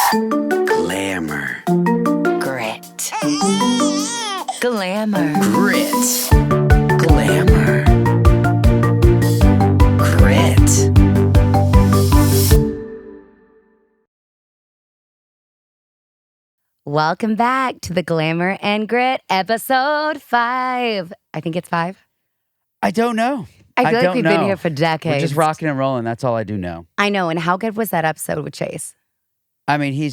Glamour. Grit. Glamour. Grit. Glamour. Grit. Welcome back to the Glamour and Grit, episode 5. I think it's 5. I don't know. I feel like we've been know. here for decades. We're just rocking and rolling. That's all I do know. I know. And how good was that episode with Chase? I mean,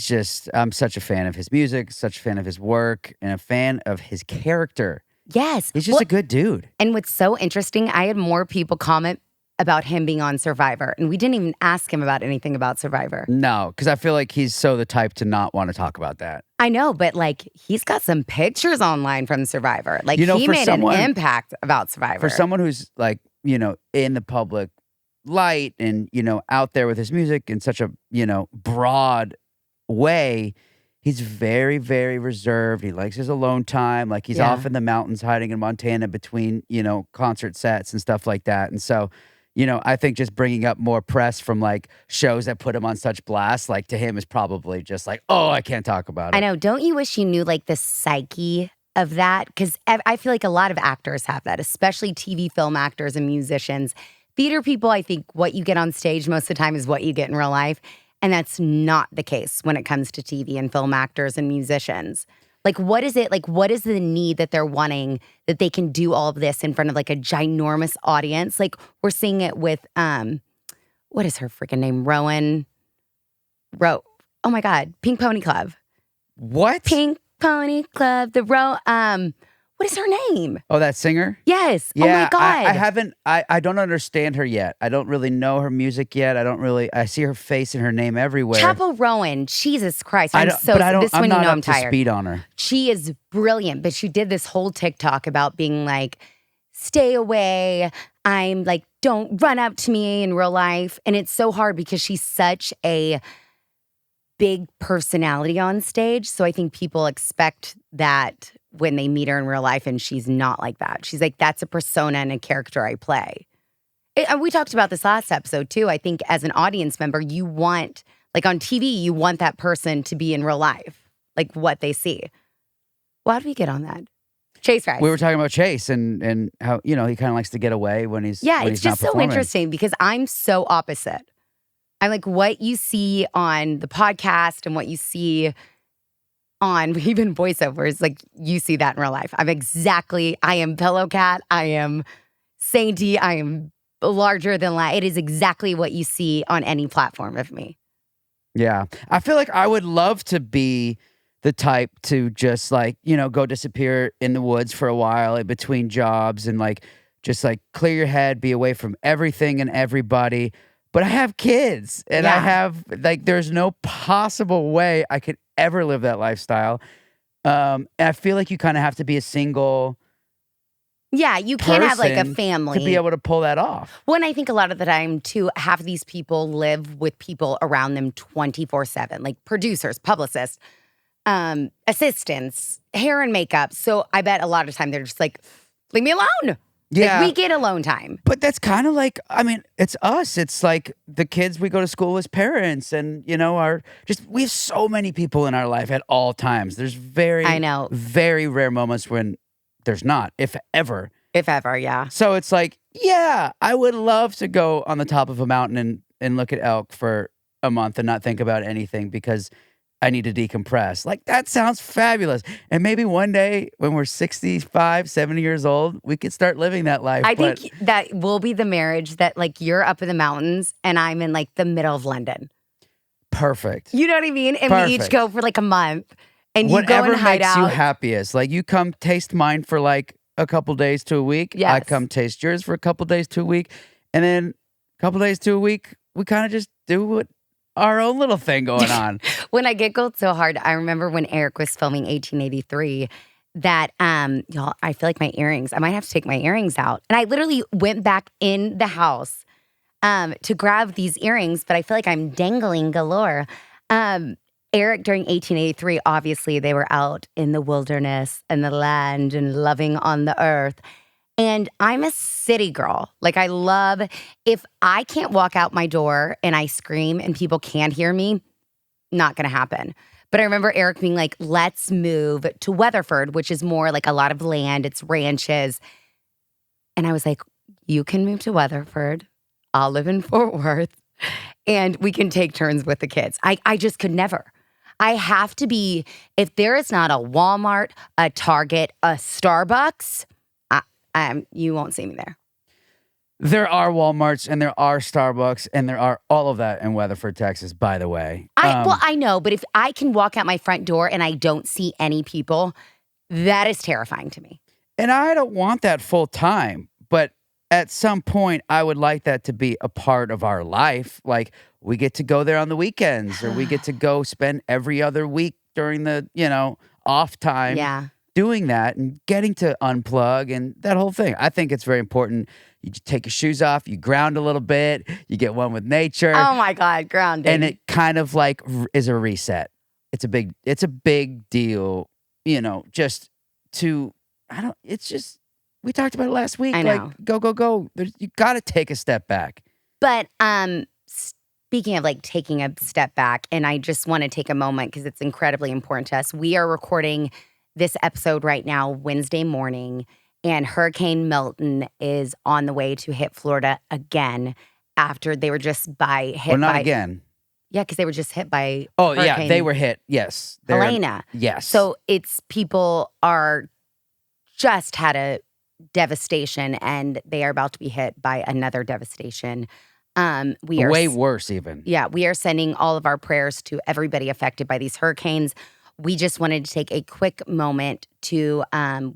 I'm such a fan of his music, such a fan of his work, and a fan of his character. Yes. He's just a good dude. And what's so interesting, I had more people comment about him being on Survivor, and we didn't even ask him about anything about Survivor. No, because I feel like he's so the type to not want to talk about that. I know, but like he's got some pictures online from Survivor. Like he made an impact about Survivor. For someone who's like, in the public light and, out there with his music in such a, broad way, he's very, very reserved. He likes his alone time. Like he's off in the mountains hiding in Montana between, concert sets and stuff like that. And so, I think just bringing up more press from like shows that put him on such blast, like to him is probably just like, oh, I can't talk about it. I know. Don't you wish you knew like the psyche of that? Because I feel like a lot of actors have that, especially TV, film actors, and musicians. Theater people, I think what you get on stage most of the time is what you get in real life. And that's not the case when it comes to TV and film actors and musicians. Like, what is it? Like, what is the need that they're wanting that they can do all of this in front of like a ginormous audience? Like, we're seeing it with, what is her freaking name? Oh my God, Pink Pony Club. What? Pink Pony Club. What is her name? Oh, that singer? Yes. Yeah, oh my God. I don't understand her yet. I don't really know her music yet. I see her face and her name everywhere. Chappell Rowan. Jesus Christ. I'm not up to tired. Speed on her. She is brilliant, but she did this whole TikTok about being like, stay away. I'm like, don't run up to me in real life. And it's so hard because she's such a big personality on stage. So I think people expect that when they meet her in real life, and she's not like that. She's like, that's a persona and a character I play. And we talked about this last episode too. I think as an audience member, you want, like on TV, you want that person to be in real life, like what they see. Why did we get on that? Chase Rice. We were talking about Chase and how, he kind of likes to get away when he's when it's he's just not so interesting because I'm so opposite. I'm like what you see on the podcast and what you see on even voiceovers, like you see that in real life. I am Pillow Cat. I am Sainty. I am larger than life. It is exactly what you see on any platform of me. Yeah. I feel like I would love to be the type to just like, go disappear in the woods for a while in between jobs and like, just like clear your head, be away from everything and everybody. But I have kids and I have like, there's no possible way I could ever live that lifestyle. And I feel like you kind of have to be a single you can't have like a family to be able to pull that off. Well, and I think a lot of the time too, half of these people live with people around them 24/7, like producers, publicists, assistants, hair and makeup. So I bet a lot of time they're just like, leave me alone. Yeah. Like, we get alone time. But that's kind of like, I mean, it's us. It's like the kids we go to school as parents and, we have so many people in our life at all times. There's very rare moments when there's not, if ever. If ever, yeah. So it's like, I would love to go on the top of a mountain and look at elk for a month and not think about anything because I need to decompress. Like, that sounds fabulous. And maybe one day when we're 65, 70 years old, we could start living that life. I think that will be the marriage that, like, you're up in the mountains and I'm in, like, the middle of London. Perfect. You know what I mean? And we each go for, like, a month. And you Whatever go and hide out. makes you happiest. Like, you come taste mine for, like, a couple days to a week. Yes. I come taste yours for a couple days to a week. And then a couple days to a week, we kind of just do what our own little thing going on. When I giggled so hard, I remember when Eric was filming 1883 that, y'all, I feel like my earrings, I might have to take my earrings out. And I literally went back in the house to grab these earrings, but I feel like I'm dangling galore. Eric, during 1883, obviously they were out in the wilderness and the land and loving on the earth. And I'm a city girl. Like, I love, if I can't walk out my door and I scream and people can't hear me, not going to happen. But I remember Eric being like, let's move to Weatherford, which is more like a lot of land. It's ranches. And I was like, you can move to Weatherford. I'll live in Fort Worth. And we can take turns with the kids. I just could never. I have to be, if there is not a Walmart, a Target, a Starbucks, you won't see me there. There are Walmarts and there are Starbucks and there are all of that in Weatherford, Texas, by the way. Well, I know, but if I can walk out my front door and I don't see any people, that is terrifying to me. And I don't want that full time, but at some point, I would like that to be a part of our life. Like, we get to go there on the weekends, or we get to go spend every other week during the, off time doing that and getting to unplug and that whole thing. I think it's very important. You just take your shoes off, you ground a little bit, you get one with nature. Oh my God, grounding. And it kind of like is a reset. It's a big deal, just to, we talked about it last week. I know. Like, go. You got to take a step back. But speaking of like taking a step back, and I just want to take a moment because it's incredibly important to us. We are recording this episode right now, Wednesday morning, and Hurricane Milton is on the way to hit Florida again after they were just hit by again. Yeah, because they were just hit by Hurricane they were hit. Yes. Helena. Yes. So people are just had a devastation, and they are about to be hit by another devastation. We are way worse even. Yeah, we are sending all of our prayers to everybody affected by these hurricanes. We just wanted to take a quick moment to,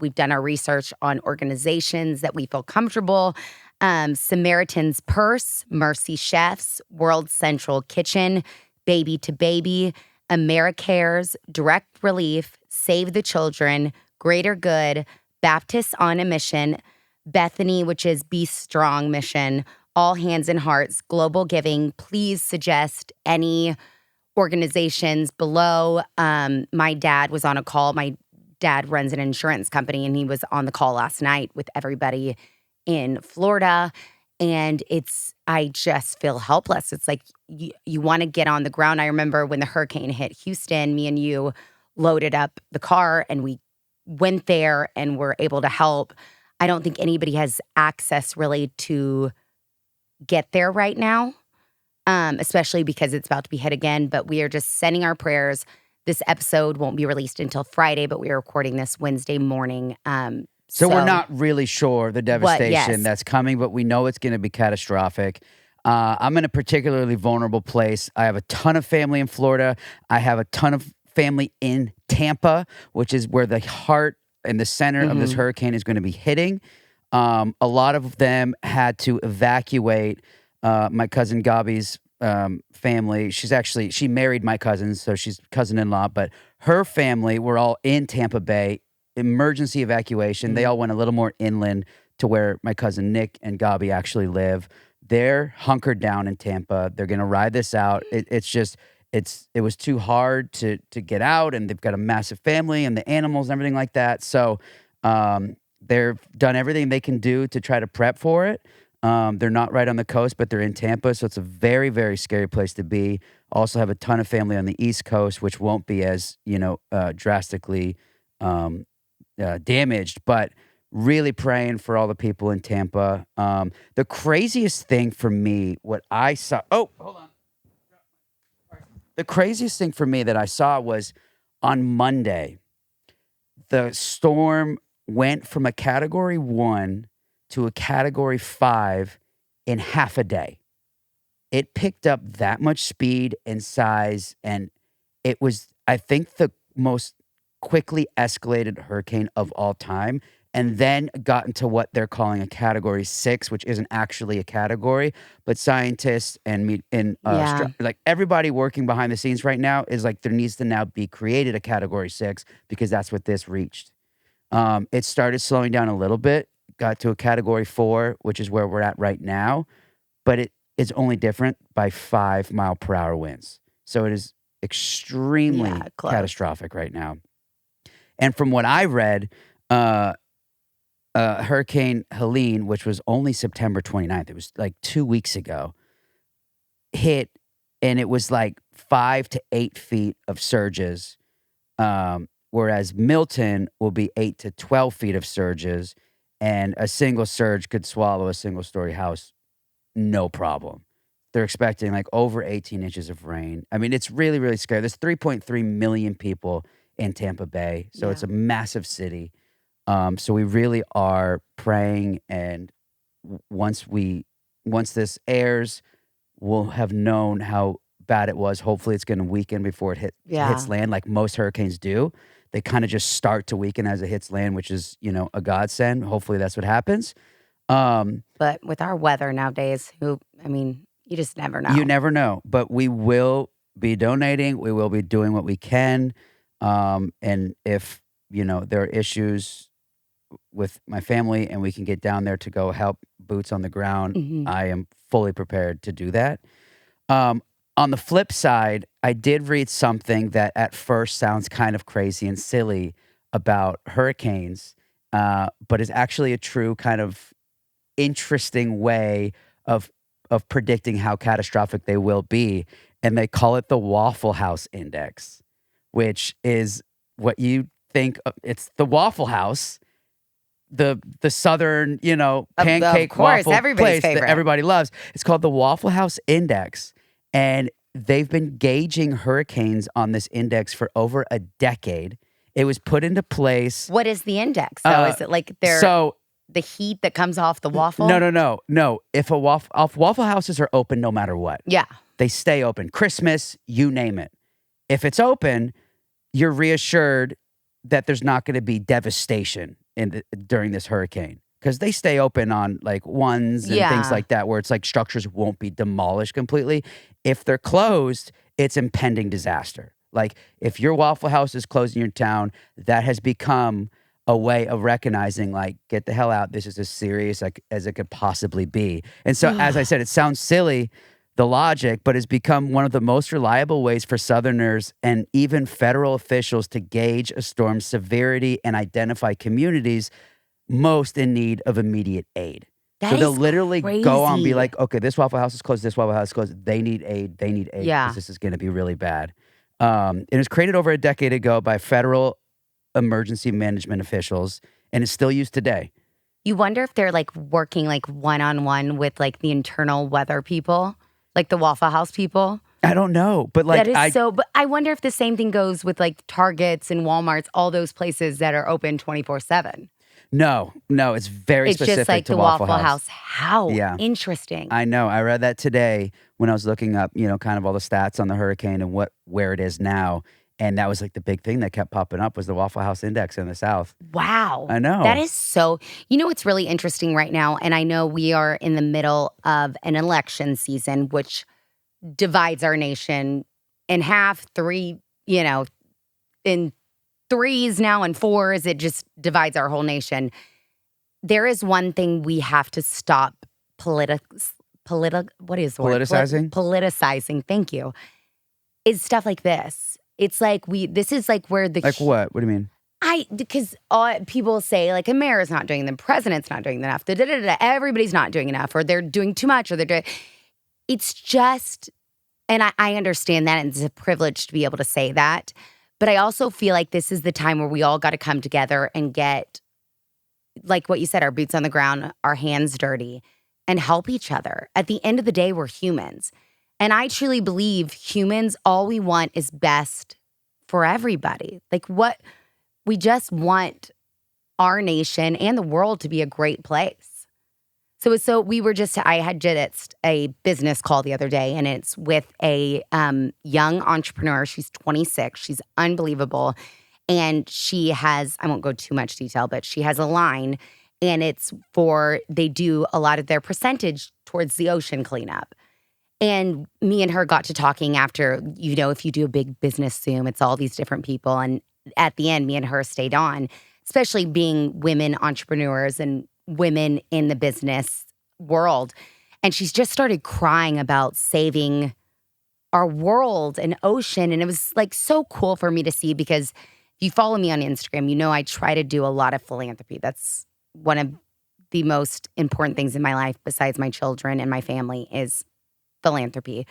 we've done our research on organizations that we feel comfortable. Samaritan's Purse, Mercy Chefs, World Central Kitchen, Baby to Baby, AmeriCares, Direct Relief, Save the Children, Greater Good, Baptists on a Mission, Bethany, which is Be Strong Mission, All Hands and Hearts, Global Giving. Please suggest any organizations below. My dad was on a call. My dad runs an insurance company, and he was on the call last night with everybody in Florida. And I just feel helpless. It's like you want to get on the ground. I remember when the hurricane hit Houston, me and you loaded up the car and we went there and were able to help. I don't think anybody has access really to get there right now, especially because it's about to be hit again. But we are just sending our prayers. This episode won't be released until Friday, but we are recording this Wednesday morning. So we're not really sure the devastation that's coming, but we know it's going to be catastrophic. I'm in a particularly vulnerable place. I have a ton of family in Florida. I have a ton of family in Tampa, which is where the heart and the center of this hurricane is going to be hitting. A lot of them had to evacuate. My cousin Gabi's family, she married my cousin, so she's cousin-in-law, but her family were all in Tampa Bay, emergency evacuation. They all went a little more inland to where my cousin Nick and Gabi actually live. They're hunkered down in Tampa. They're going to ride this out. It was too hard to get out, and they've got a massive family and the animals and everything like that. So they've done everything they can do to try to prep for it. They're not right on the coast, but they're in Tampa, so it's a very, very scary place to be. Also have a ton of family on the East Coast, which won't be as drastically damaged, but really praying for all the people in Tampa. The craziest thing for me, what I saw. Oh, hold on. The craziest thing for me that I saw was on Monday, the storm went from a Category 1 to a Category 5 in half a day. It picked up that much speed and size, and it was, I think, the most quickly escalated hurricane of all time, and then got into what they're calling a Category 6, which isn't actually a category, but scientists and like everybody working behind the scenes right now is like there needs to now be created a Category 6 because that's what this reached. It started slowing down a little bit, got to a Category 4, which is where we're at right now, but it is only different by 5-mile-per-hour winds. So it is extremely catastrophic right now. And from what I read, Hurricane Helene, which was only September 29th, it was like 2 weeks ago, hit, and it was like 5 to 8 feet of surges, whereas Milton will be 8 to 12 feet of surges, and a single surge could swallow a single-story house, no problem. They're expecting like over 18 inches of rain. I mean, it's really, really scary. There's 3.3 million people in Tampa Bay, so it's a massive city. So we really are praying, and once this airs, we'll have known how bad it was. Hopefully, it's going to weaken before it hits land, like most hurricanes do. They kind of just start to weaken as it hits land, which is a godsend. Hopefully, that's what happens. But with our weather nowadays, you just never know. You never know. But we will be donating. We will be doing what we can. And if there are issues with my family and we can get down there to go help boots on the ground, I am fully prepared to do that. On the flip side, I did read something that at first sounds kind of crazy and silly about hurricanes, but is actually a true kind of interesting way of predicting how catastrophic they will be. And they call it the Waffle House Index, which is what you think it's the Waffle House, the southern, pancake waffle place favorite. that everybody loves. It's called the Waffle House Index. And they've been gauging hurricanes on this index for over a decade. It was put into place. What is the index? So is it like the heat that comes off the waffle? No. If Waffle Houses are open no matter what. Yeah. They stay open. Christmas, you name it. If it's open, you're reassured that there's not going to be devastation during this hurricane. Because they stay open on like ones and things like that, where it's like structures won't be demolished completely. If they're closed, it's impending disaster. Like if your Waffle House is closed in your town, that has become a way of recognizing, like, get the hell out. This is as serious as it could possibly be. And so, as I said, it sounds silly, the logic, but it's become one of the most reliable ways for Southerners and even federal officials to gauge a storm's severity and identify communities most in need of immediate aid. So they'll literally go on and be like, okay, this Waffle House is closed, this Waffle House is closed. They need aid. Because this is going to be really bad. It was created over a decade ago by federal emergency management officials, and it's still used today. You wonder if they're like working like one-on-one with like the internal weather people, like the Waffle House people. I don't know, but like but I wonder if the same thing goes with like Targets and Walmarts, all those places that are open 24/7. No, it's very specific just like to the Waffle House. How interesting. I know. I read that today when I was looking up, kind of all the stats on the hurricane and where it is now. And that was like the big thing that kept popping up was the Waffle House Index in the South. Wow. I know. That is so, it's really interesting right now. And I know we are in the middle of an election season, which divides our nation in half, in threes now and fours. It just divides our whole nation. There is one thing we have to stop what is the word? Politicizing. Thank you. Is stuff like this. It's like this is like where the... Like what? What do you mean? Because people say like a mayor's not doing, the president's not doing enough, everybody's not doing enough, or they're doing too much, or they're doing... It's just... And I understand that, and it's a privilege to be able to say that. But I also feel like this is the time where we all got to come together and get, like what you said, our boots on the ground, our hands dirty, and help each other. At the end of the day, we're humans. And I truly believe humans, all we want is best for everybody. Like we just want our nation and the world to be a great place. So we were I had just a business call the other day, and it's with a young entrepreneur. She's 26. She's unbelievable. And she has, I won't go too much detail, but she has a line, and they do a lot of their percentage towards the ocean cleanup. And me and her got to talking after, if you do a big business Zoom, it's all these different people. And at the end, me and her stayed on, especially being women entrepreneurs and women in the business world. And she's just started crying about saving our world and ocean. And it was like so cool for me to see, because if you follow me on Instagram, I try to do a lot of philanthropy. That's one of the most important things in my life besides my children and my family is philanthropy.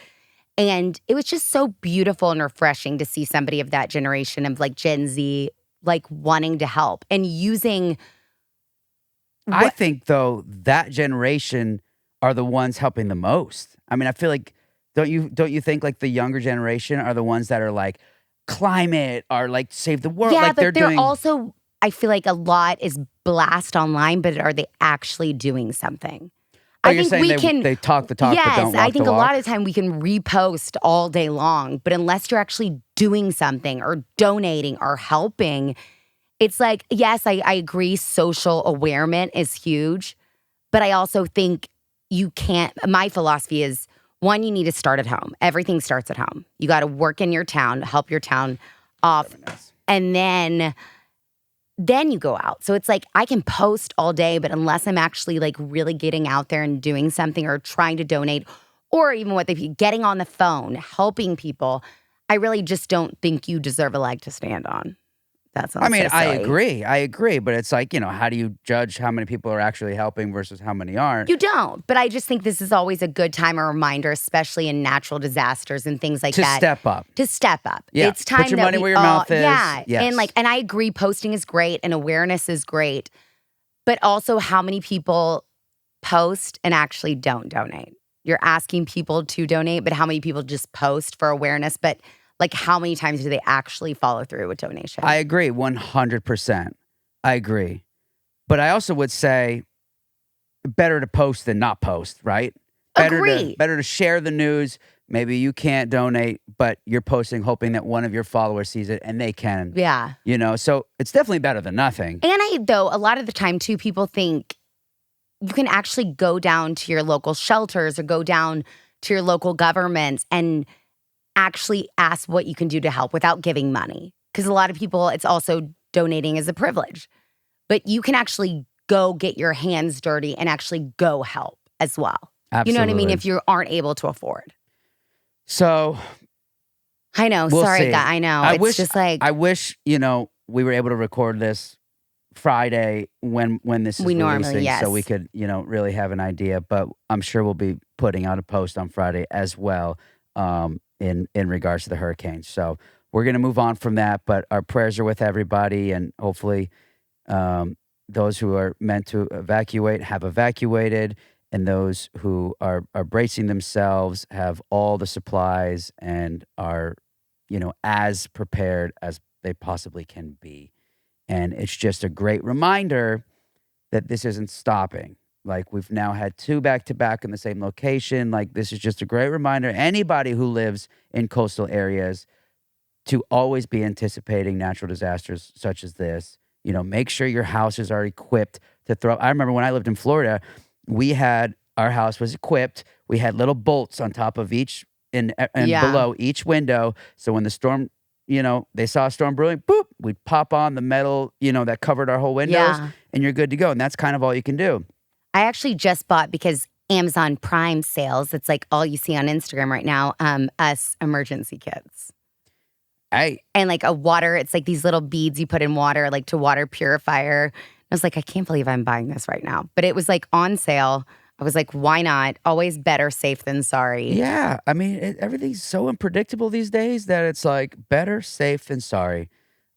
And it was just so beautiful and refreshing to see somebody of that generation of like Gen Z, like wanting to help and using. I think though that generation are the ones helping the most. I mean, I feel like don't you think like the younger generation are the ones that are like climate or like save the world? Yeah, like but they're doing. also, I feel like a lot is blast online, but are they actually doing something? Oh, I you're think saying we they, can. they talk the talk, but Yes, don't walk I think the a walk? lot of the time we can repost all day long, but unless you're actually doing something or donating or helping, it's like, yes, I agree. Social awareness is huge, but I also think you can't. My philosophy is one, you need to start at home. Everything starts at home. You got to work in your town, help your town off, and then you go out. So it's like I can post all day, but unless I'm actually like really getting out there and doing something or trying to donate, or even what they getting on the phone, helping people, I really just don't think you deserve a leg to stand on. That sounds I mean, so I silly. agree, but it's like, how do you judge how many people are actually helping versus how many aren't? You don't, but I just think this is always a good time, a reminder, especially in natural disasters and things like To that. step up. To step up. Yeah. It's time Put your that money we where your all, mouth is. yeah, Yes. and I agree, posting is great and awareness is great, but also how many people post and actually don't donate. You're asking people to donate, but how many people just post for awareness? But like, how many times do they actually follow through with donation? I agree 100%. I agree. But I also would say better to post than not post, right? Agree. Better to share the news. Maybe you can't donate, but you're posting hoping that one of your followers sees it and they can. Yeah. So it's definitely better than nothing. And though, a lot of the time too, people think you can actually go down to your local shelters or go down to your local governments and actually ask what you can do to help without giving money. Because a lot of people, it's also donating as a privilege. But you can actually go get your hands dirty and actually go help as well. Absolutely. You know what I mean? If you aren't able to afford. So I know. we'll Sorry, see. guy. I know. I It's wish, just like I wish, we were able to record this Friday when this is We normally, releasing, yes. so we could, really have an idea. But I'm sure we'll be putting out a post on Friday as well, in regards to the hurricane. So we're gonna move on from that. But our prayers are with everybody, and hopefully, those who are meant to evacuate have evacuated, and those who are bracing themselves have all the supplies and are, as prepared as they possibly can be. And it's just a great reminder that this isn't stopping. Like, we've now had 2 back-to-back in the same location. Like, this is just a great reminder. Anybody who lives in coastal areas to always be anticipating natural disasters such as this. Make sure your houses are equipped to throw. I remember when I lived in Florida, our house was equipped. We had little bolts on top of each and Yeah. below each window. So when the storm, they saw a storm brewing, boop, we'd pop on the metal, that covered our whole windows, Yeah. and you're good to go. And that's kind of all you can do. I actually just bought, because Amazon Prime sales, it's like all you see on Instagram right now, us emergency kits. And like a water, it's like these little beads you put in water, like to water purifier. I was like, I can't believe I'm buying this right now. But it was like on sale. I was like, why not? Always better safe than sorry. Yeah. I mean, everything's so unpredictable these days that it's like better safe than sorry.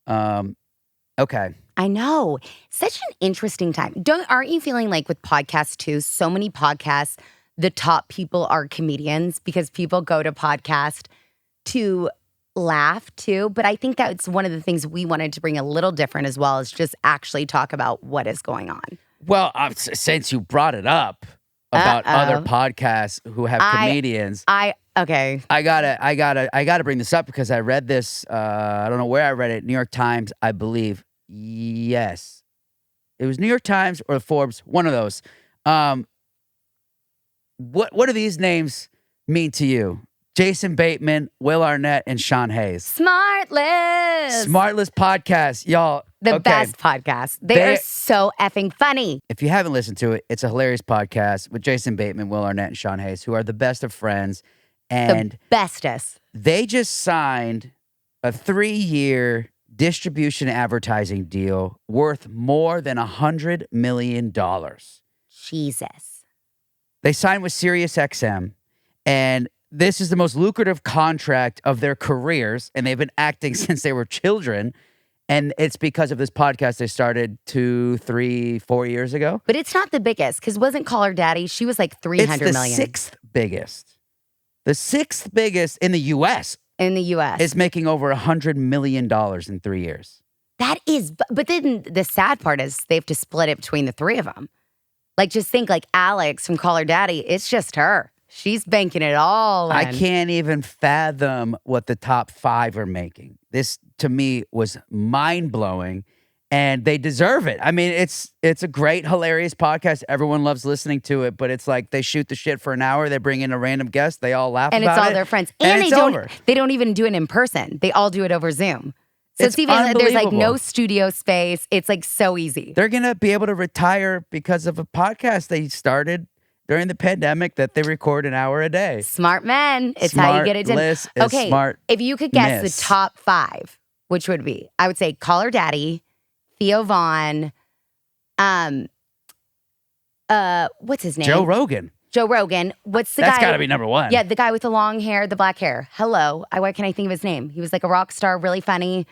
Okay. I know. Such an interesting time. Aren't you feeling like with podcasts too? So many podcasts, the top people are comedians because people go to podcast to laugh too. But I think that's one of the things we wanted to bring a little different as well, is just actually talk about what is going on. Well, since you brought it up about other podcasts who have comedians, okay. I gotta bring this up because I read this. I don't know where I read it. New York Times, I believe. Yes, it was New York Times or Forbes. One of those. What do these names mean to you? Jason Bateman, Will Arnett, and Sean Hayes. Smartless podcast, y'all. The best podcast. They are so effing funny. If you haven't listened to it, it's a hilarious podcast with Jason Bateman, Will Arnett, and Sean Hayes, who are the best of friends. And the bestest. They just signed a 3-year distribution advertising deal worth more than $100 million. Jesus. They signed with SiriusXM, and this is the most lucrative contract of their careers, and they've been acting since they were children. And it's because of this podcast they started 2, 3, 4 years ago. But it's not the biggest, because wasn't Call Her Daddy? She was like 300 It's the million. sixth biggest. The sixth biggest in the U.S. In the U.S. is making over $100 million in 3 years. That is, but then the sad part is they have to split it between the three of them. Like, just think like Alex from Call Her Daddy, it's just her. She's banking it all in. I can't even fathom what the top 5 are making. This, to me, was mind-blowing, and they deserve it. I mean, it's a great, hilarious podcast. Everyone loves listening to it, but it's like they shoot the shit for an hour, they bring in a random guest, they all laugh and about it. it's all their friends. And it's over. They don't even do it in person. They all do it over Zoom. So It's even there's like no unbelievable. studio space. It's like so easy. They're going to be able to retire because of a podcast they started during the pandemic that they record an hour a day. Smart men. It's how you get it done. Smartless is Okay, smart if you could guess miss. the top 5, which would be? I would say Call Her Daddy, Theo Vaughn, what's his name? Joe Rogan. Joe Rogan. What's the That's guy? got to be number 1. Yeah, the guy with the long hair, the black hair. Hello. Why can't I think of his name? He was like a rock star, really funny.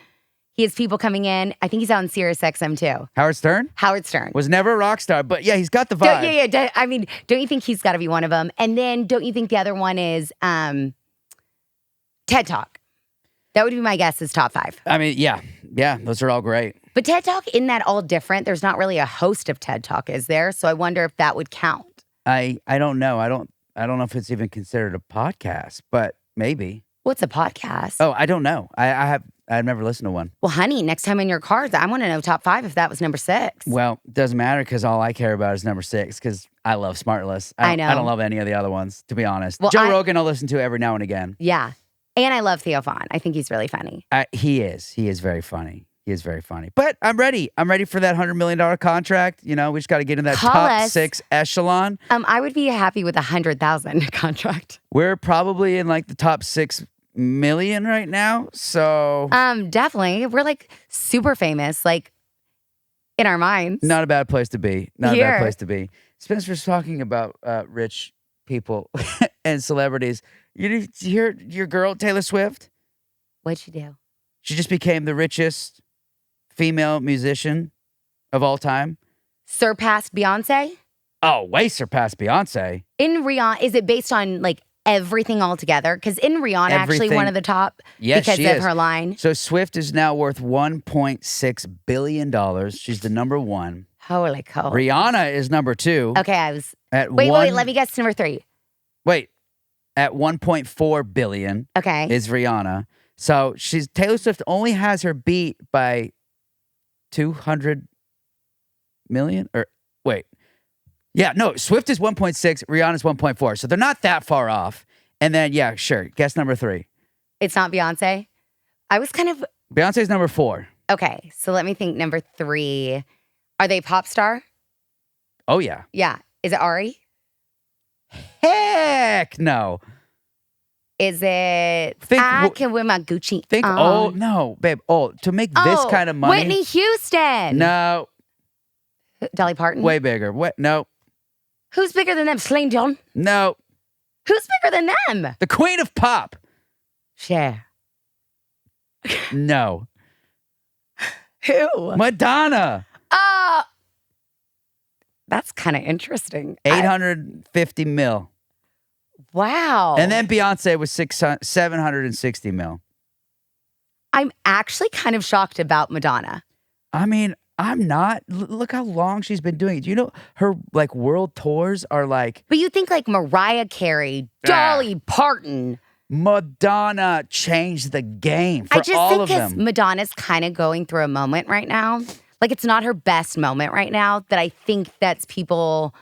He has people coming in. I think he's out on Sirius XM too. Howard Stern Howard Stern. was never a rock star, but yeah, he's got the vibe. Yeah. I mean, don't you think he's got to be one of them? And then don't you think the other one is TED Talk? That would be my guess is top 5. I mean, yeah, those are all great. But TED Talk, isn't that all different? There's not really a host of TED Talk, is there? So I wonder if that would count. I don't know. I don't know if it's even considered a podcast, but maybe. What's a podcast? Oh, I don't know. I've never listened to one. Well, honey, next time in your cards, I want to know top 5 if that was number 6. Well, it doesn't matter because all I care about is number 6 because I love Smartless. I know. I don't love any of the other ones, to be honest. Well, Joe Rogan I'll listen to every now and again. Yeah. And I love Theo Vaughn. I think he's really funny. He is. He is very funny. He is very funny. But I'm ready. I'm ready for that $100 million contract. You know, we just got to get in that Call top us. 6 echelon. I would be happy with 100,000 contract. We're probably in like the top 6 million right now. So Definitely. We're like super famous, like in our minds. not a bad place to be. Not a Here. bad place to be. Spencer's talking about rich people and celebrities. Did you hear your girl, Taylor Swift? What'd you do? She just became the richest female musician of all time. Surpassed Beyonce? Oh, way surpassed Beyonce. In Rihanna, is it based on like everything all together? Because in Rihanna, actually Everything. one of the top Yes, because she of is. her line. So Swift is now worth $1.6 billion. She's the number 1. Holy cow. Rihanna is number 2. Okay, I was. At Wait, let me guess number 3. Wait, at 1.4 billion Okay. is Rihanna. So Taylor Swift only has her beat by 200 million. Or wait, yeah, no. Swift is 1.6. Rihanna's 1.4. So they're not that far off. And then yeah, sure. Guess number 3. It's not Beyonce. I was kind of. Beyonce's number 4. Okay, so let me think. Number 3. Are they pop star? Oh yeah. Yeah. Is it Ari? Heck no. Is it Think I wh- can wear my Gucci Think on? oh no, babe. Oh, to make this Oh, kind of money. Whitney Houston. No, Dolly Parton. way bigger. No, Who's bigger than them? Celine Dion. no. Who's bigger than them? The queen of pop. Cher. No. Who? Madonna. That's kind of interesting. 850 mil. Wow. And then Beyonce was 760 mil. I'm actually kind of shocked about Madonna. I mean, I'm not. Look how long she's been doing it. Do you know her like world tours are like But you think like Mariah Carey, Dolly Parton. Madonna changed the game for I just all think of because them. Madonna's kind of going through a moment right now. Like it's not her best moment right now that I think that's people.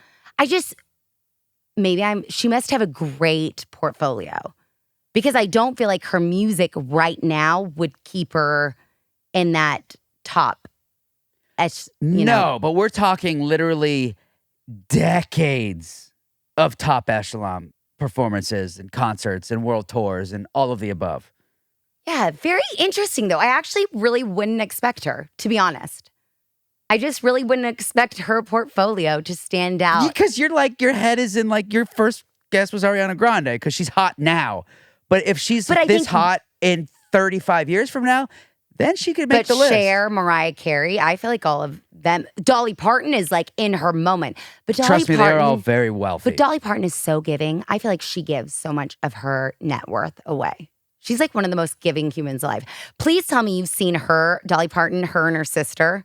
She must have a great portfolio because I don't feel like her music right now would keep her in that top. No, but we're talking literally decades of top echelon performances and concerts and world tours and all of the above. Yeah, very interesting though. I actually really wouldn't expect her, to be honest. I just really wouldn't expect her portfolio to stand out. Because you're like, your head is in like your first guess was Ariana Grande because she's hot now. But if she's But I this think- hot in 35 years from now, then she could make But the list. Cher, Mariah Carey, I feel like all of them. Dolly Parton is like in her moment. But Dolly Trust me, Parton, they're all very wealthy. But Dolly Parton is so giving. I feel like she gives so much of her net worth away. She's like one of the most giving humans alive. Please tell me you've seen her, Dolly Parton, her and her sister.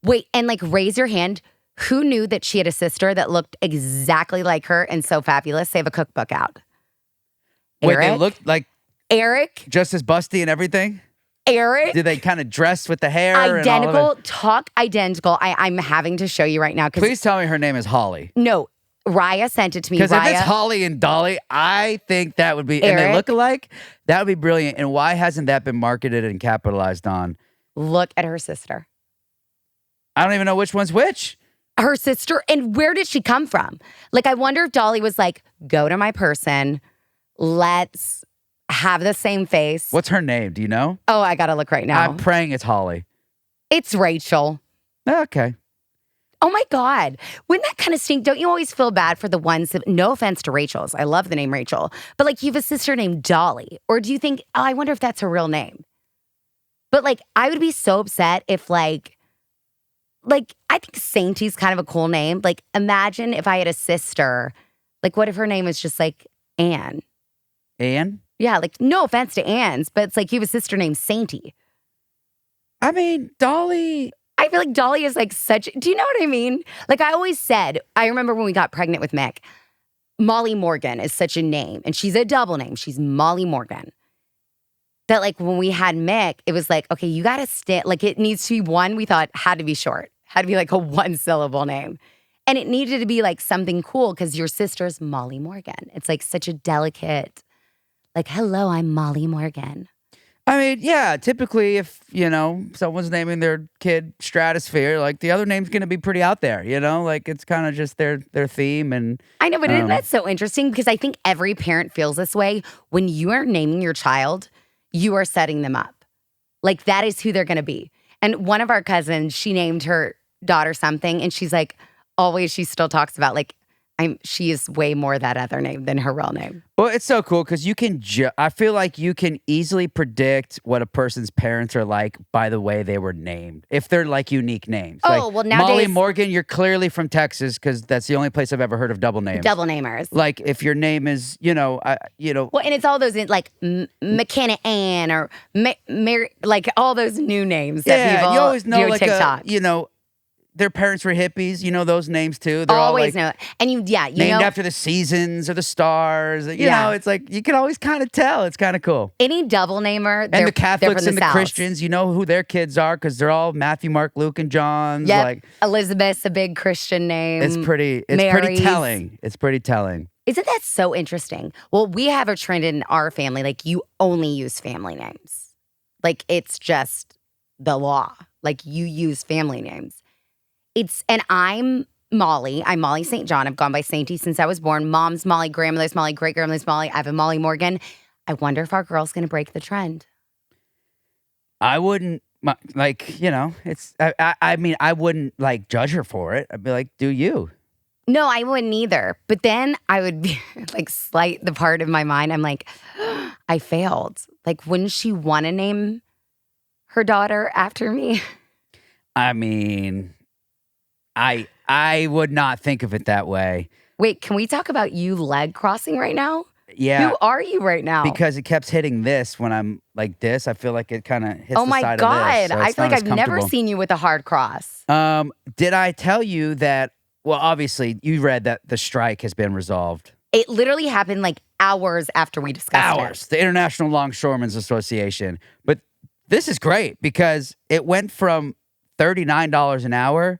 Wait, and like raise your hand. Who knew that she had a sister that looked exactly like her and so fabulous? They have a cookbook out. Wait, Eric? they looked like Eric? just as busty and everything? Eric? Did they kind of dress with the hair? And all of Identical, it? talk identical. I'm having to show you right now. Please tell me her name is Holly. No, Raya sent it to me. Because if Raya, it's Holly and Dolly, I think that would be, and they Eric? look alike, that would be brilliant. And why hasn't that been marketed and capitalized on? look at her sister. I don't even know which one's which. Her sister, and where did she come from? Like, I wonder if Dolly was like, go to my person, let's have the same face. What's her name? Do you know? Oh, I gotta look right now. I'm praying it's Holly. It's Rachel. Okay. Oh my God. Wouldn't that kind of stink? Don't you always feel bad for the ones that, no offense to Rachel's, I love the name Rachel, but like you have a sister named Dolly. Or do you think, oh, I wonder if that's her real name? But like, I would be so upset if like, I think Saintie's kind of a cool name. Like, imagine if I had a sister, like, what if her name was just like Anne? Anne? Yeah, like, no offense to Anne's, but it's like you have a sister named Saintie. I mean, Dolly. I feel like Dolly is like such, do you know what I mean? Like I always said, I remember when we got pregnant with Mick, Molly Morgan is such a name, and she's a double name. She's Molly Morgan. That like when we had Mick, it was like, okay, you gotta like it needs to be one we thought had to be short, had to be like a 1-syllable name. And it needed to be like something cool because your sister's Molly Morgan. It's like such a delicate, like, hello, I'm Molly Morgan. I mean, yeah, typically if, someone's naming their kid Stratosphere, like the other name's going to be pretty out there, Like it's kind of just their theme. And I know, but isn't that so interesting? Because I think every parent feels this way. When you are naming your child, you are setting them up. Like that is who they're going to be. And one of our cousins, she named her daughter something, and she's like, always she still talks about like, she is way more that other name than her real name. Well, it's so cool because you can, I feel like you can easily predict what a person's parents are like by the way they were named. If they're like unique names. Oh, like, well, nowadays- Molly Morgan, you're clearly from Texas because that's the only place I've ever heard of double names. Double namers. Like if your name is, Well, and it's all those like McKenna Ann or Mary, like all those new names that people you always know do like TikTok. their parents were hippies. You know those names too. They're Always all like know. And you named know, after the seasons or the stars. You Yeah. know, it's like you can always kind of tell. It's kind of cool. any double namer, And they're the Catholics from and the South. Christians, you know who their kids are because they're all Matthew, Mark, Luke, and John's. Yep. Like Elizabeth's a big Christian name. it's pretty Mary's. telling. It's pretty telling. Isn't that so interesting? Well, we have a trend in our family, like you only use family names. Like it's just the law. Like you use family names. And I'm Molly. I'm Molly St. John. I've gone by Saintie since I was born. Mom's Molly, grandmother's Molly, great-grandmother's Molly. I have a Molly Morgan. I wonder if our girl's going to break the trend. I wouldn't it's. I mean, I wouldn't like judge her for it. I'd be like, do you? No, I wouldn't either. But then I would be like slight the part of my mind. I'm like, I failed. Like, wouldn't she want to name her daughter after me? I mean, I would not think of it that way. Wait, can we talk about you leg crossing right now? Yeah. Who are you right now? Because it kept hitting this when I'm like this. I feel like it kind of hits oh the my side God. of this. So I it's feel not like as I've never comfortable. seen you with a hard cross. Did I tell you that? Well, obviously, you read that the strike has been resolved. It literally happened like hours after we discussed it. The International Longshoremen's Association. But this is great because it went from $39 an hour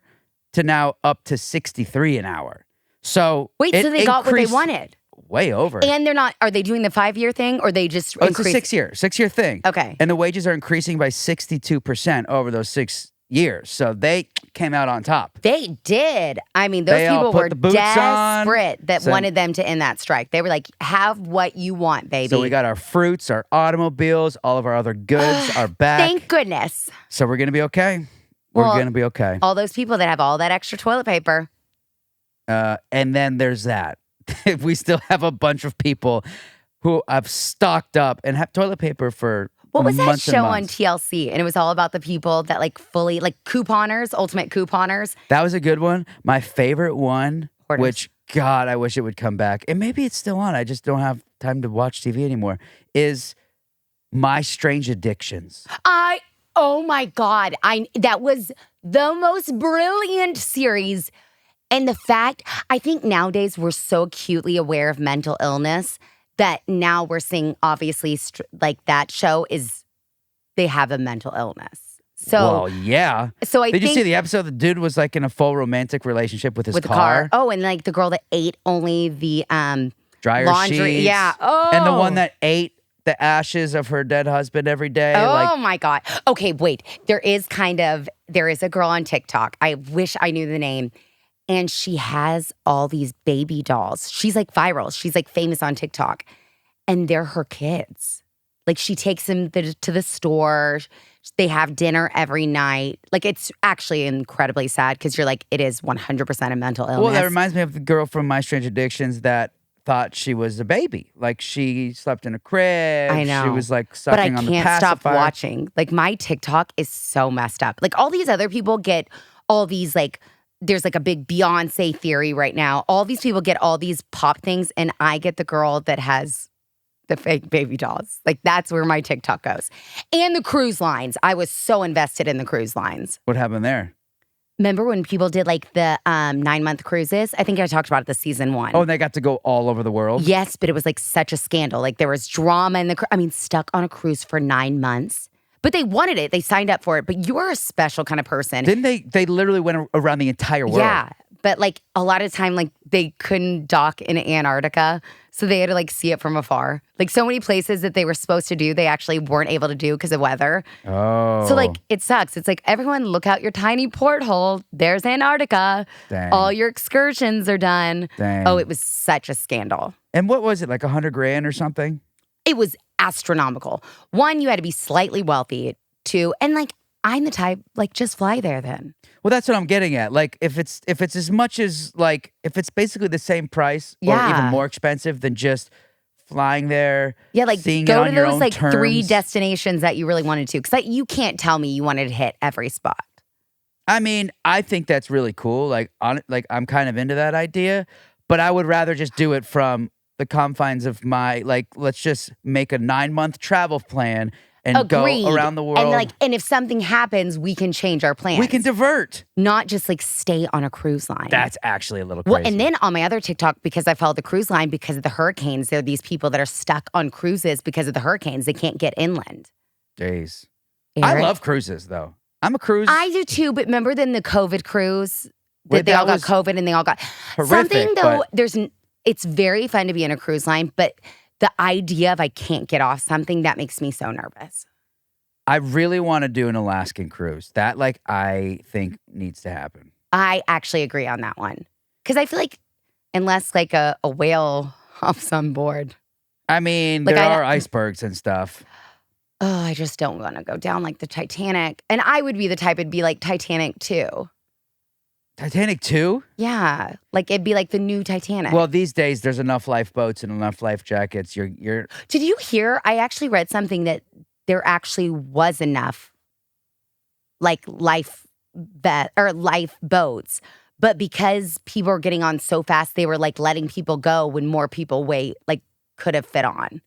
to now up to $63 an hour. So Wait, so they got what they wanted. Way over. And they're not, are they doing the 5-year thing or they just It's a increase? 6-year thing. Okay. And the wages are increasing by 62% over those 6 years. So they came out on top. They did. I mean, those They all people put were the boots on. desperate that So- wanted them to end that strike. They were like, have what you want, baby. So we got our fruits, our automobials, all of our other goods are back. Thank goodness. So we're going to be okay. We're Well, going to be okay. All those people that have all that extra toilet paper. And then there's that. we still have a bunch of people who have stocked up and have toilet paper for What was that months and show on months. TLC? And it was all about the people that like fully, like couponers, ultimate couponers. That was a good one. My favorite one, Hoarders. which, God, I wish it would come back. And maybe it's still on. I just don't have time to watch TV anymore, is My Strange Addictions. Oh my God. That was the most brilliant series. And the fact, I think nowadays we're so acutely aware of mental illness that now we're seeing, obviously, like that show is, they have a mental illness. So, Well, yeah. so I Did think you see the episode? The dude was like in a full romantic relationship with his with the car. car. Oh, and like the girl that ate only the Dryer laundry. sheets. Yeah. Oh. And the one that ate the ashes of her dead husband every day. Oh my God. Okay, wait. There is a girl on TikTok. I wish I knew the name. And she has all these baby dolls. She's like viral. She's like famous on TikTok. And they're her kids. Like she takes them to the store. They have dinner every night. Like it's actually incredibly sad because you're like, it is 100% a mental illness. Well, that reminds me of the girl from My Strange Addictions that thought she was a baby. Like she slept in a crib. I know. She was like But sucking I on the can't stop pacifier. watching. Like my TikTok is so messed up. Like all these other people get all these like, there's like a big Beyonce theory right now. All these people get all these pop things and I get the girl that has the fake baby dolls. Like that's where my TikTok goes. And the cruise lines. I was so invested in the cruise lines. What happened there? Remember when people did like the 9-month cruises? I think I talked about it the season 1. Oh, and they got to go all over the world? Yes, but it was like such a scandal. Like there was drama in stuck on a cruise for 9 months. But they wanted it. They signed up for it. But you're a special kind of person. Didn't they? They literally went around the entire world. Yeah. But like a lot of time, like they couldn't dock in Antarctica. So they had to like see it from afar. Like so many places that they were supposed to do, they actually weren't able to do because of weather. Oh. So like it sucks. It's like everyone look out your tiny porthole. There's Antarctica. Dang. All your excursions are done. Dang. Oh, it was such a scandal. And what was it, like $100,000 or something? It was astronomical. 1, you had to be slightly wealthy. 2, and like I'm the type, like just fly there then. Well, that's what I'm getting at. Like, if it's as much as like if it's basically the same price or Yeah. even more expensive than just flying there. Yeah, like seeing go it to on your those own like 3 terms. destinations that you really wanted to. Because like, you can't tell me you wanted to hit every spot. I mean, I think that's really cool. Like, I'm kind of into that idea, but I would rather just do it from the confines of my like. Let's just make a 9-month travel plan and Agreed. go around the world. And if something happens, we can change our plans. We can divert. not just like stay on a cruise line. That's actually a little crazy. Well, and then on my other TikTok, because I follow the cruise line because of the hurricanes, there are these people that are stuck on cruises because of the hurricanes. They can't get inland. Jeez. I Eric? love cruises, though. I'm a cruise. I do too, but remember then the COVID cruise Wait, that they that all got was COVID and they all got horrific, something though. but- It's very fun to be on a cruise line, but the idea of I can't get off something that makes me so nervous. I really want to do an Alaskan cruise. That, like, I think needs to happen. I actually agree on that one because I feel like unless like a whale hops on board, I mean, Like, there I- are icebergs and stuff. oh, I just don't want to go down like the Titanic. And I would be the type it'd be like Titanic too. Titanic 2? Yeah, like it'd be like the new Titanic. Well, these days there's enough lifeboats and enough life jackets. You're Did you hear? I actually read something that there actually was enough like lifeboats, but because people were getting on so fast, they were like letting people go when more people could have fit on.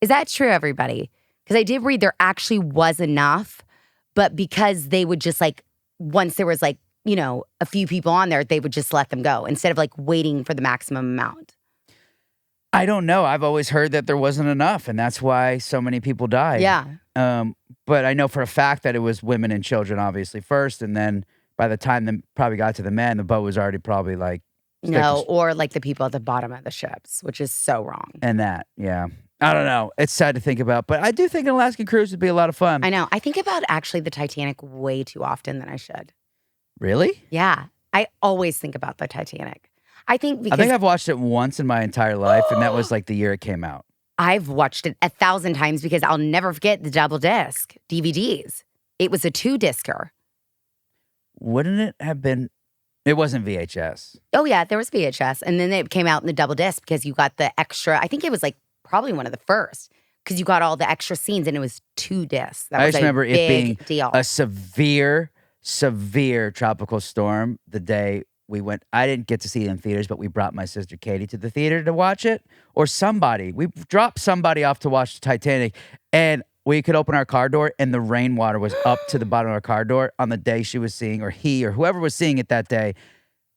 Is that true, everybody? Because I did read there actually was enough, but because they would just like, once there was like, you know, a few people on there, they would just let them go instead of like waiting for the maximum amount. I don't know. I've always heard that there wasn't enough, and that's why so many people died. Yeah. But I know for a fact that it was women and children, obviously, first, and then by the time they probably got to the men, the boat was already probably like No, or like the people at the bottom of the ships, which is so wrong. and that, yeah. I don't know. It's sad to think about, but I do think an Alaskan cruise would be a lot of fun. I know. I think about actually the Titanic way too often than I should. Really? Yeah. I always think about the Titanic. I think because I think I've watched it once in my entire life, and that was like the year it came out. I've watched it 1,000 times because I'll never forget the double disc DVDs. It was a 2-discer. Wouldn't it have been It wasn't VHS. Oh yeah, there was VHS, and then it came out in the double disc because you got the extra. I think it was like probably one of the first because you got all the extra scenes, and it was 2 discs. That I was just remember it being deal. a severe tropical storm the day we went. I didn't get to see it in theaters, but we brought my sister Katie to the theater to watch it. Or somebody. We dropped somebody off to watch Titanic, and we could open our car door, and the rainwater was up to the bottom of our car door on the day she was seeing, or he, or whoever was seeing it that day,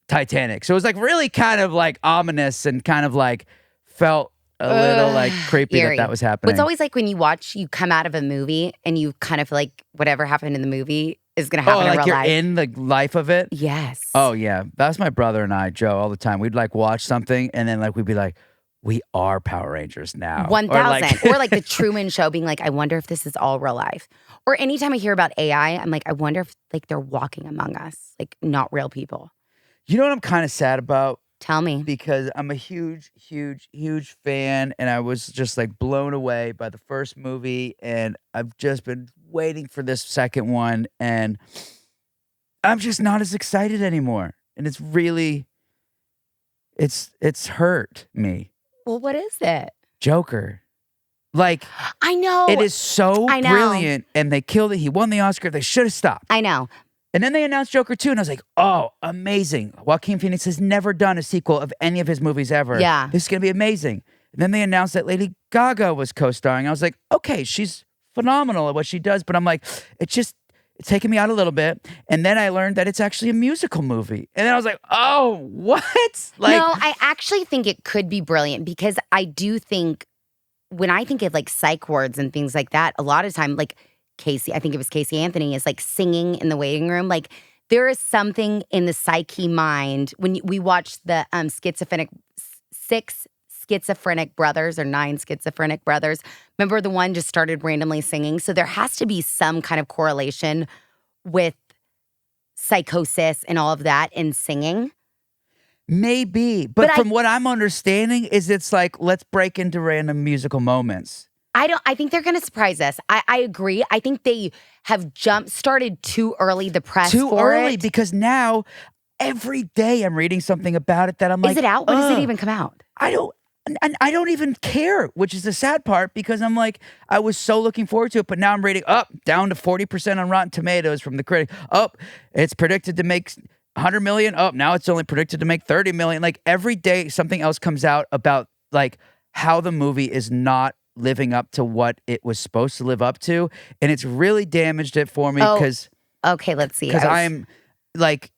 Titanic. So it was like really kind of like ominous and kind of like felt a little like creepy eerie. that was happening. But it's always like when you come out of a movie and you kind of feel like whatever happened in the movie is going to happen in like real you're life. in the life of it? Yes. Oh, yeah. That's my brother and I, Joe, all the time. We'd like watch something and then like we'd be like, we are Power Rangers now. 1,000. Or like the Truman Show being like, I wonder if this is all real life. Or anytime I hear about AI, I'm like, I wonder if like they're walking among us, like not real people. You know what I'm kind of sad about? Tell me. Because I'm a huge fan, and I was just like blown away by the first movie, and I've just been waiting for this second one, and I'm just not as excited anymore. And it's really, it's hurt me. Well, what is it? Joker. Like, I know. it is so I know. brilliant, and they killed it. He won the Oscar. They should have stopped. I know. And then they announced Joker 2, and I was like, oh, amazing. Joaquin Phoenix has never done a sequel of any of his movies ever. Yeah. This is going to be amazing. And then they announced that Lady Gaga was co-starring. I was like, okay, she's phenomenal at what she does. But I'm like, it's taking me out a little bit. And then I learned that it's actually a musical movie. And then I was like, oh, what? Like, no, I actually think it could be brilliant because I do think when I think of like psych wards and things like that, a lot of time, like Casey, I think it was Casey Anthony, is like singing in the waiting room. Like there is something in the psyche mind when we watched the 6 schizophrenic brothers or 9 schizophrenic brothers. Remember the one just started randomly singing? So there has to be some kind of correlation with psychosis and all of that in singing. maybe. But from what I'm understanding is it's like, let's break into random musical moments. I think they're going to surprise us. I agree. I think they have started too early, the press Too for early it. because now every day I'm reading something about it that I'm like, Is it out? When does it even come out? I don't even care, which is the sad part because I'm like, I was so looking forward to it, but now I'm reading down to 40% on Rotten Tomatoes from the critic. It's predicted to make 100 million. Now it's only predicted to make 30 million. Like every day something else comes out about like how the movie is not living up to what it was supposed to live up to. And it's really damaged it for me because okay, let's see. Because I'm like,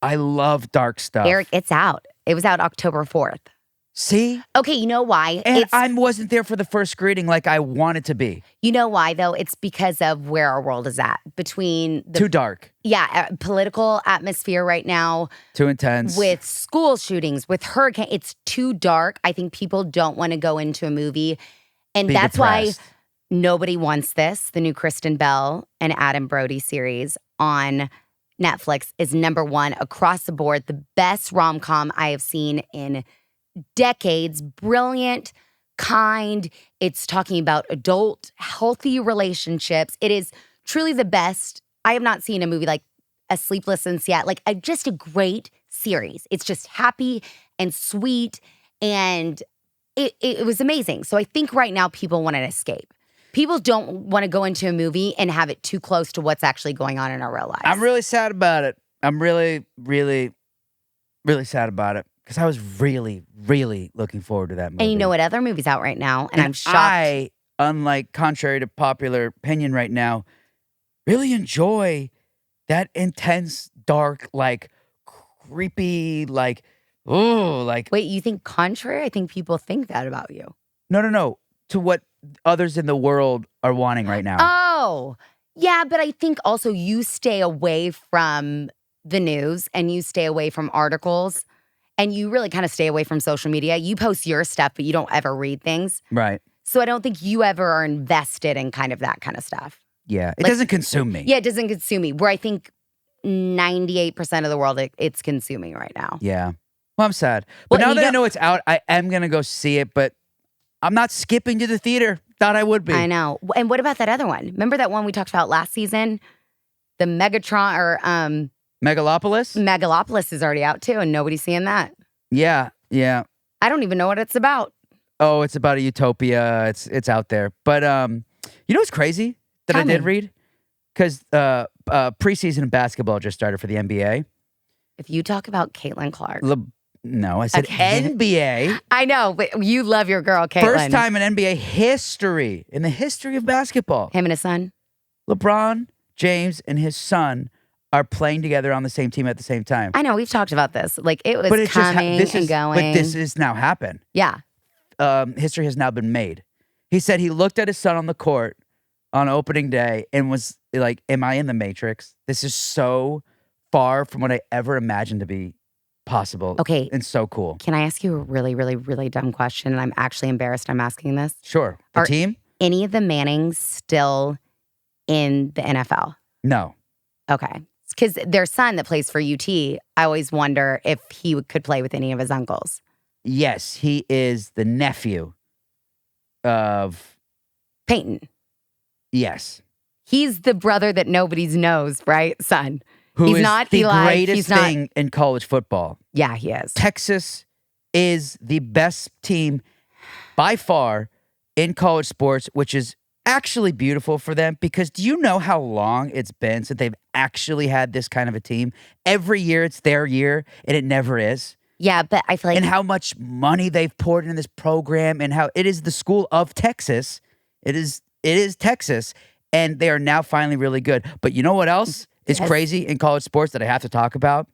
I love dark stuff. Eric, it's out. It was out October 4th. See? Okay, you know why? And I wasn't there for the first screening like I wanted to be. You know why, though? It's because of where our world is at. Between the Too dark. Yeah, political atmosphere right now. Too intense. With school shootings, with hurricane. It's too dark. I think people don't want to go into a movie. And that's depressed. why nobody wants this. The new Kristen Bell and Adam Brody series on Netflix is #1 across the board. The best rom-com I have seen in decades. Brilliant, kind. It's talking about adult, healthy relationships. It is truly the best. I have not seen a movie like A Sleepless in Seattle. Like just a great series. It's just happy and sweet, and it was amazing. So I think right now people want an escape. People don't want to go into a movie and have it too close to what's actually going on in our real lives. I'm really sad about it. I'm really, really, really sad about it. Because I was really, really looking forward to that movie. And you know what other movie's out right now? And I'm shocked. Unlike contrary to popular opinion right now, really enjoy that intense, dark, like creepy, like, Wait, you think contrary? I think people think that about you. No. To what others in the world are wanting right now. Oh, yeah. But I think also you stay away from the news and you stay away from articles. And you really kind of stay away from social media. You post your stuff, but you don't ever read things. Right. So I don't think you ever are invested in kind of that kind of stuff. Yeah. It doesn't consume me. Yeah, it doesn't consume me. Where I think 98% of the world, it's consuming right now. Yeah. Well, I'm sad. But now that I know it's out, I am going to go see it. But I'm not skipping to the theater. Thought I would be. I know. And what about that other one? Remember that one we talked about last season? The Megatron or Megalopolis is already out too, and nobody's seeing that. Yeah. I don't even know what it's about. Oh, it's about a utopia. It's out there. But you know what's crazy that Tell I did me. read? Because preseason basketball just started for the NBA. If you talk about Caitlin Clark. No, I said Okay. NBA. I know, but you love your girl, Caitlin. First time in NBA history, in the history of basketball. Him and his son. LeBron James and his son are playing together on the same team at the same time. I know, we've talked about this. Like, it was But it's coming just and going. But this has now happened. Yeah. History has now been made. He said he looked at his son on the court on opening day and was like, am I in the Matrix? This is so far from what I ever imagined to be possible. Okay. And so cool. Can I ask you a really, really, really dumb question? And I'm actually embarrassed I'm asking this. Sure. The Are team? any of the Mannings still in the NFL? No. Okay. Because their son that plays for UT, I always wonder if he could play with any of his uncles. Yes, he is the nephew of... Peyton. Yes. He's the brother that nobody knows, right? Son. Who He's is not the Eli. greatest He's not- thing in college football. Yeah, he is. Texas is the best team by far in college sports, which is actually beautiful for them because do you know how long it's been since they've actually had this kind of a team? Every year it's their year and it never is. Yeah, but I feel like... And how much money they've poured into this program and how it is the school of Texas. It is Texas and they are now finally really good. But you know what else is crazy in college sports that I have to talk about?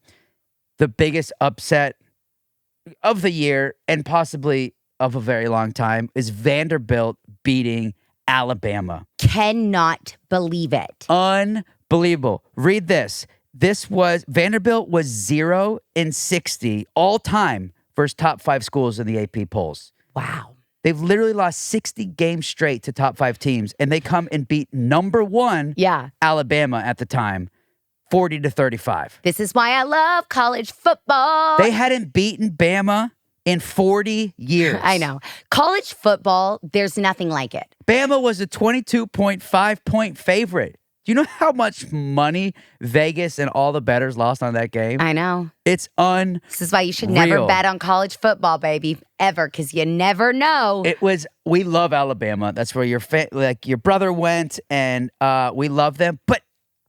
The biggest upset of the year and possibly of a very long time is Vanderbilt beating Alabama. Cannot believe it. Unbelievable. Read this. Vanderbilt was 0-60 all time versus top 5 schools in the AP polls. Wow. They've literally lost 60 games straight to top 5 teams, and they come and beat number 1 Alabama at the time, 40-35. This is why I love college football. They hadn't beaten Bama in 40 years. I know. College football, there's nothing like it. Bama was a 22.5-point favorite. Do you know how much money Vegas and all the bettors lost on that game? I know. It's unreal. This is why you should never bet on college football, baby, ever, because you never know. We love Alabama. That's where your brother went, and we love them. But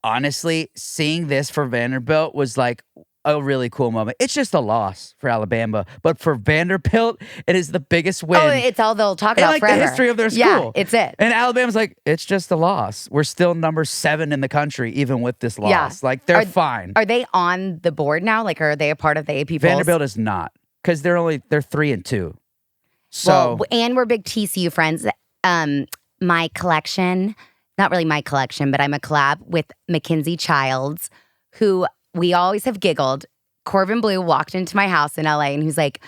honestly, seeing this for Vanderbilt was like a really cool moment. It's just a loss for Alabama, but for Vanderbilt, it is the biggest win. Oh, it's all they'll talk in about like forever. the history of their school. Yeah, it's it. And Alabama's like, it's just a loss. We're still number 7 in the country, even with this loss. Yeah. Like they're fine. Are they on the board now? Like, are they a part of the AP polls? Vanderbilt is not because they're 3-2. So well, and we're big TCU friends. My collection, not really my collection, but I'm a collab with Mackenzie Childs, who we always have giggled. Corbin Blue walked into my house in LA and he's like,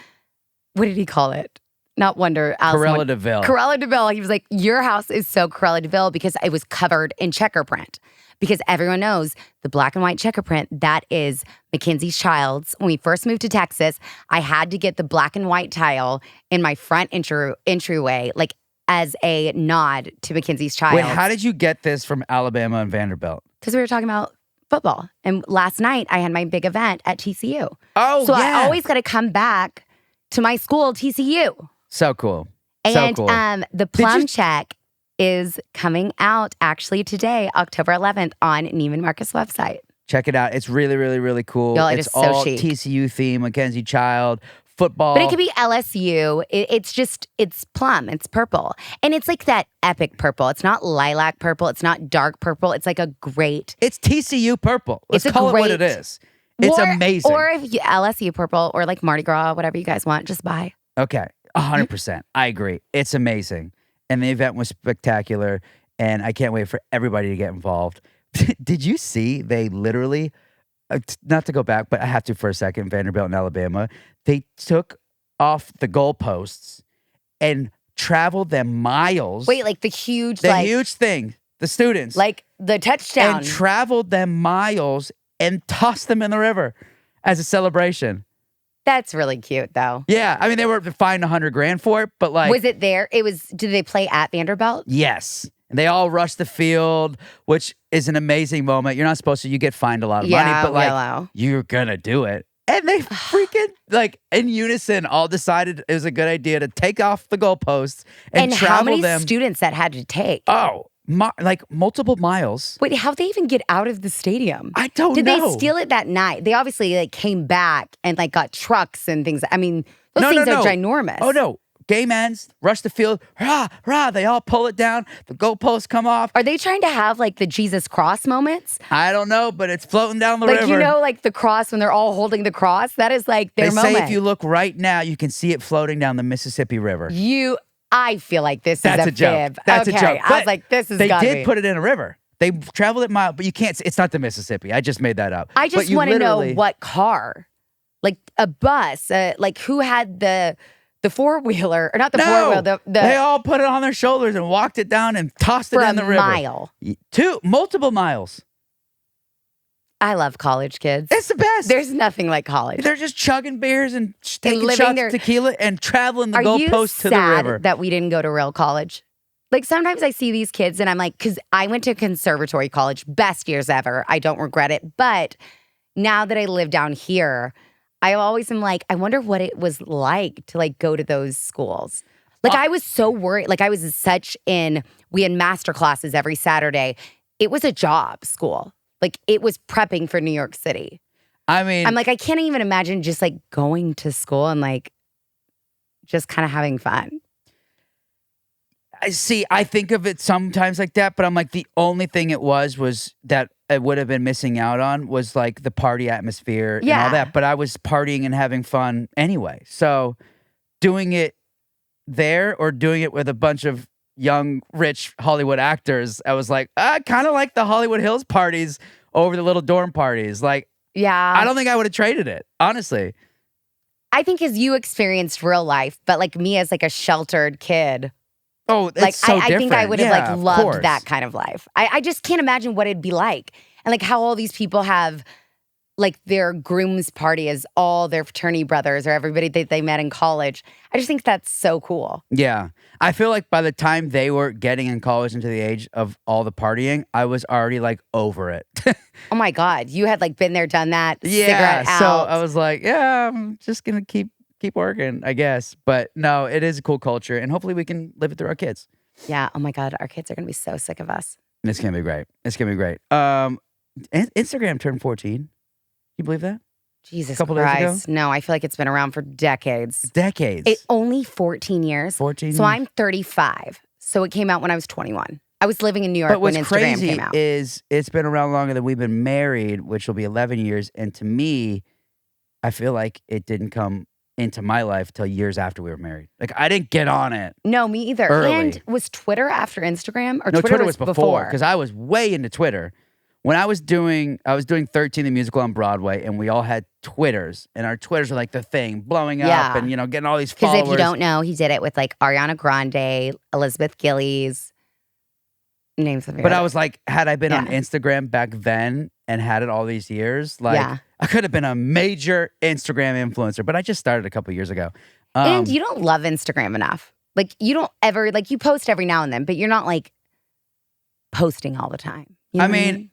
what did he call it? Not Wonder. Corella DeVille. Corella DeVille. He was like, your house is so Corella DeVille because it was covered in checker print. Because everyone knows the black and white checker print, that is Mackenzie Childs. When we first moved to Texas, I had to get the black and white tile in my front entryway, like as a nod to Mackenzie's Childs. Wait, how did you get this from Alabama and Vanderbilt? Because we were talking about football. And last night I had my big event at TCU. Oh, so yeah. I always got to come back to my school, TCU. So cool. And so cool. The plum check is coming out actually today, October 11th on Neiman Marcus website. Check it out. It's really, really, really cool. Y'all, it's it is so all chic. TCU theme, Mackenzie Child, football. But it could be LSU. It's plum. It's purple. And it's like that epic purple. It's not lilac purple. It's not dark purple. It's like a great. It's TCU purple. Let's It's call it what it is. It's amazing. Or if you LSU purple or like Mardi Gras, whatever you guys want, just buy. Okay. 100%. I agree. It's amazing. And the event was spectacular. And I can't wait for everybody to get involved. Did you see they literally, not to go back, but I have to for a second, Vanderbilt and Alabama, they took off the goalposts and traveled them miles. Wait, like the huge thing, the students. Like the touchdown. And traveled them miles and tossed them in the river as a celebration. That's really cute, though. Yeah, I mean, they were fined $100,000 for it, but like, was it there? Did they play at Vanderbilt? Yes, And they all rush the field, which is an amazing moment. You're not supposed to. You get fined a lot of money, but like yellow. you're gonna do it. And they freaking like in unison all decided it was a good idea to take off the goalposts and travel how many them. students that had to take? Oh, like multiple miles. Wait, how'd they even get out of the stadium? I don't Did know. they steal it that night? They obviously like came back and like got trucks and things. I mean, those things are ginormous. Oh no. Game ends, rush the field, rah, rah, they all pull it down, the goalposts come off. Are they trying to have like the Jesus cross moments? I don't know, but it's floating down the river. Like, you know, like the cross when they're all holding the cross? That is like their moment. They say if you look right now, you can see it floating down the Mississippi River. I feel like this is a joke. fib. That's okay. a joke. I was like, this is They gotta did be. put it in a river. They traveled it mile, but you can't, it's not the Mississippi. I just made that up. I just want to know what car. Like a bus. Like who had the four-wheeler, or not the four-wheeler, they all put it on their shoulders and walked it down and tossed it in the river. mile. Multiple miles. I love college kids. It's the best. There's nothing like college. They're just chugging beers and taking living shots their- of tequila and traveling the Are you goalpost to the sad river. that we didn't go to real college? Like sometimes I see these kids and I'm like, because I went to conservatory college, best years ever. I don't regret it. But now that I live down here, I always am like, I wonder what it was like to like go to those schools. Like I was so worried. Like I was we had master classes every Saturday. It was a job school. Like it was prepping for New York City. I mean, I'm like, I can't even imagine just like going to school and like just kind of having fun. I think of it sometimes like that, but I'm like, the only thing it was that I would have been missing out on was like the party atmosphere and all that. But I was partying and having fun anyway. So doing it there or doing it with a bunch of young, rich Hollywood actors, I was like, kind of like the Hollywood Hills parties over the little dorm parties. Like, yeah, I don't think I would have traded it, honestly. I think as you experienced real life, but like me as like a sheltered kid. Oh, it's like so I think I would have Yeah, like of loved course. that kind of life. I just can't imagine what it'd be like. And like how all these people have like their groom's party as all their fraternity brothers or everybody that they met in college. I just think that's so cool. Yeah. I feel like by the time they were getting in college into the age of all the partying, I was already like over it. Oh my God. You had like been there, done that, Yeah. cigarette out. So I was like, yeah, I'm just going to keep working, I guess. But no, it is a cool culture. And hopefully we can live it through our kids. Yeah. Oh my God. Our kids are going to be so sick of us. It's going to be great. It's going to be great. Instagram turned 14. You believe that? Jesus Couple days ago? Christ. No, I feel like it's been around for decades. Decades. It only 14 years. 14 So years. I'm 35. So it came out when I was 21. I was living in New York But when what's Instagram crazy came out. is it's been around longer than we've been married, which will be 11 years. And to me, I feel like it didn't come into my life till years after we were married. Like I didn't get on it. No, me either. Early. And was Twitter after Instagram? Or No, Twitter was before because I was way into Twitter. When I was doing 13 the musical on Broadway, and we all had Twitters, and our Twitters were like the thing, blowing up, Yeah. and getting all these Because followers. if you don't know, he did it with like Ariana Grande, Elizabeth Gillies, names of But I was like, had I been on Yeah. Instagram back then and had it all these years, like Yeah. I could have been a major Instagram influencer. But I just started a couple years ago. And you don't love Instagram enough. Like you don't ever, like you post every now and then, but you're not like posting all the time. You know I what mean,